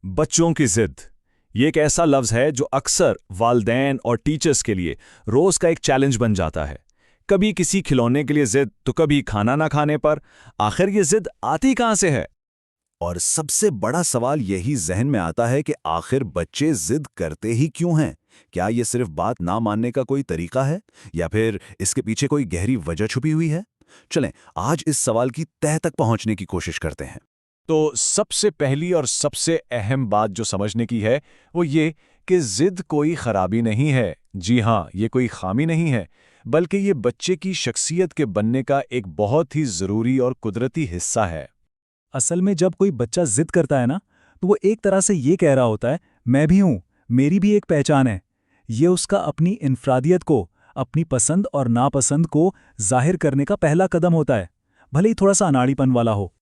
बच्चों की जिद ये एक ऐसा लफ्ज़ है जो अक्सर वालिदैन और टीचर्स के लिए रोज़ का एक चैलेंज बन जाता है। कभी किसी खिलौने के लिए जिद तो कभी खाना ना खाने पर। आखिर ये जिद आती कहाँ से है? और सबसे बड़ा सवाल यही जहन में आता है कि आखिर बच्चे जिद करते ही क्यों हैं? क्या ये सिर्फ बात ना मानने का कोई तरीका है या फिर इसके पीछे कोई गहरी वजह छुपी हुई है? चलें आज इस सवाल की तह तक पहुंचने की कोशिश करते हैं। तो सबसे पहली और सबसे अहम बात जो समझने की है वो ये कि जिद कोई खराबी नहीं है। जी हाँ, ये कोई खामी नहीं है, बल्कि ये बच्चे की शख्सियत के बनने का एक बहुत ही ज़रूरी और कुदरती हिस्सा है। असल में जब कोई बच्चा जिद करता है ना, तो वो एक तरह से ये कह रहा होता है, मैं भी हूँ, मेरी भी एक पहचान है। ये उसका अपनी इनफरादियत को, अपनी पसंद और नापसंद को जाहिर करने का पहला कदम होता है, भले ही थोड़ा सा अनाड़ीपन वाला हो।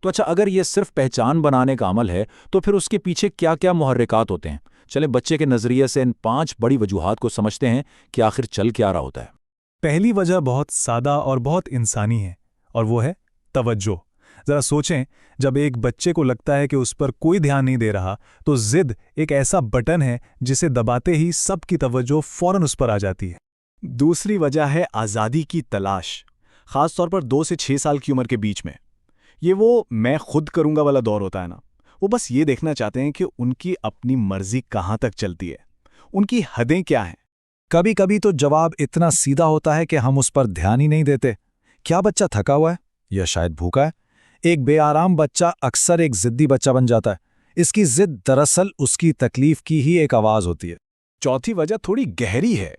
तो अच्छा, अगर ये सिर्फ पहचान बनाने का अमल है तो फिर उसके पीछे क्या क्या मुहर्रिकात होते हैं? चलें बच्चे के नज़रिए से इन 5 बड़ी वजूहात को समझते हैं कि आखिर चल क्या रहा होता है। पहली वजह बहुत सादा और बहुत इंसानी है, और वो है तवज्जो। जरा सोचें, जब एक बच्चे को लगता है कि उस पर कोई ध्यान नहीं दे रहा, तो जिद एक ऐसा बटन है जिसे दबाते ही सबकी तवज्जो फौरन उस पर आ जाती है। दूसरी वजह है आज़ादी की तलाश, ख़ास तौर पर 2 से 6 साल की उम्र के बीच में। ये वो मैं खुद करूँगा वाला दौर होता है ना। वो बस ये देखना चाहते हैं कि उनकी अपनी मर्जी कहाँ तक चलती है, उनकी हदें क्या हैं। कभी कभी तो जवाब इतना सीधा होता है कि हम उस पर ध्यान ही नहीं देते। क्या बच्चा थका हुआ है या शायद भूखा है? एक बेआराम बच्चा अक्सर एक जिद्दी बच्चा बन जाता है। इसकी जिद दरअसल उसकी तकलीफ की ही एक आवाज़ होती है। चौथी वजह थोड़ी गहरी है।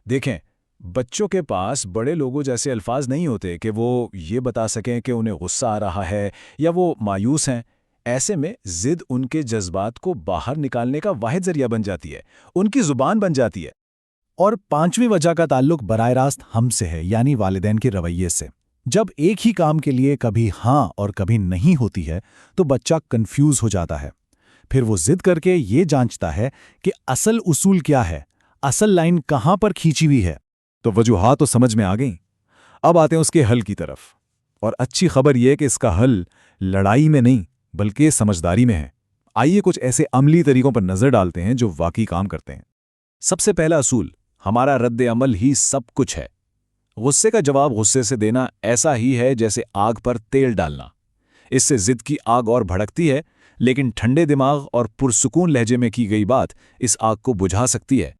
देखें, बच्चों के पास बड़े लोगों जैसे अल्फाज नहीं होते कि वो ये बता सकें कि उन्हें गुस्सा आ रहा है या वो मायूस हैं। ऐसे में जिद उनके जज्बात को बाहर निकालने का वाहिद जरिया बन जाती है, उनकी जुबान बन जाती है। और पांचवी वजह का ताल्लुक बराह रास्त हमसे है, यानी वालिदैन के रवैये से। जब एक ही काम के लिए कभी हाँ और कभी नहीं होती है तो बच्चा कंफ्यूज हो जाता है। फिर वो जिद करके ये जांचता है कि असल उसूल क्या है, असल लाइन कहाँ पर खींची हुई है। तो वजूहात तो समझ में आ गई। अब आते हैं उसके हल की तरफ। और अच्छी खबर यह कि इसका हल लड़ाई में नहीं बल्कि समझदारी में है। आइए कुछ ऐसे अमली तरीकों पर नजर डालते हैं जो वाकई काम करते हैं। सबसे पहला असूल, हमारा रद्द अमल ही सब कुछ है। गुस्से का जवाब गुस्से से देना ऐसा ही है जैसे आग पर तेल डालना। इससे जिद की आग और भड़कती है, लेकिन ठंडे दिमाग और पुरसुकून लहजे में की गई बात इस आग को बुझा सकती है।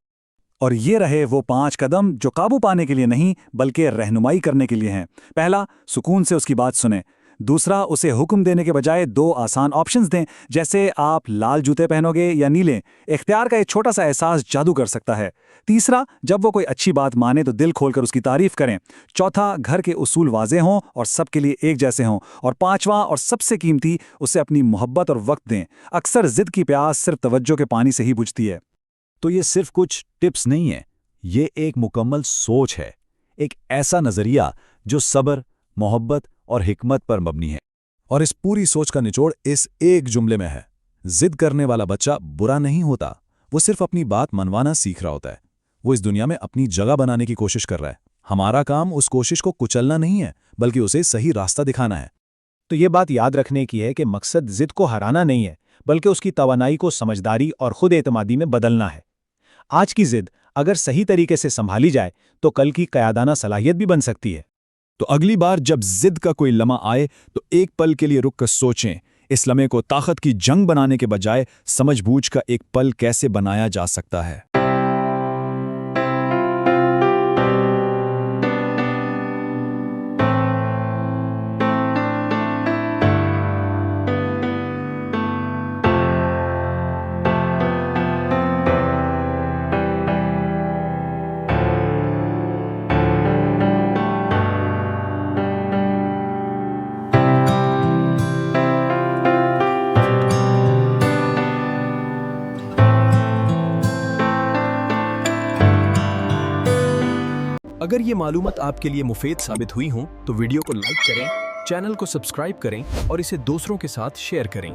और ये रहे वो 5 कदम जो काबू पाने के लिए नहीं बल्कि रहनुमाई करने के लिए हैं। पहला, सुकून से उसकी बात सुने। दूसरा, उसे हुक्म देने के बजाय 2 आसान ऑप्शंस दें, जैसे आप लाल जूते पहनोगे या नीले। इख्तियार का एक छोटा सा एहसास जादू कर सकता है। तीसरा, जब वो कोई अच्छी बात माने तो दिल खोलकर उसकी तारीफ करें। चौथा, घर के उसूल वाज़े हों और सबके लिए एक जैसे हों। और पांचवा और सबसे कीमती, उसे अपनी मोहब्बत और वक्त दें। अक्सर जिद की प्यास सिर्फ तवज्जो के पानी से ही बुझती है। तो ये सिर्फ कुछ टिप्स नहीं है, ये एक मुकम्मल सोच है, एक ऐसा नज़रिया जो सब्र, मोहब्बत और हिकमत पर मबनी है। और इस पूरी सोच का निचोड़ इस एक जुमले में है, जिद करने वाला बच्चा बुरा नहीं होता, वो सिर्फ अपनी बात मनवाना सीख रहा होता है। वो इस दुनिया में अपनी जगह बनाने की कोशिश कर रहा है। हमारा काम उस कोशिश को कुचलना नहीं है, बल्कि उसे सही रास्ता दिखाना है। तो ये बात याद रखने की है कि मकसद जिद को हराना नहीं है, बल्कि उसकी तवानाई को समझदारी और खुद एतमादी में बदलना है। आज की जिद अगर सही तरीके से संभाली जाए तो कल की क़यादाना सलाहियत भी बन सकती है। तो अगली बार जब जिद का कोई लम्हा आए तो एक पल के लिए रुक कर सोचें, इस लम्हे को ताकत की जंग बनाने के बजाय समझबूझ का एक पल कैसे बनाया जा सकता है। अगर ये मालूमात आपके लिए मुफीद साबित हुई हों तो वीडियो को लाइक करें, चैनल को सब्सक्राइब करें और इसे दूसरों के साथ शेयर करें।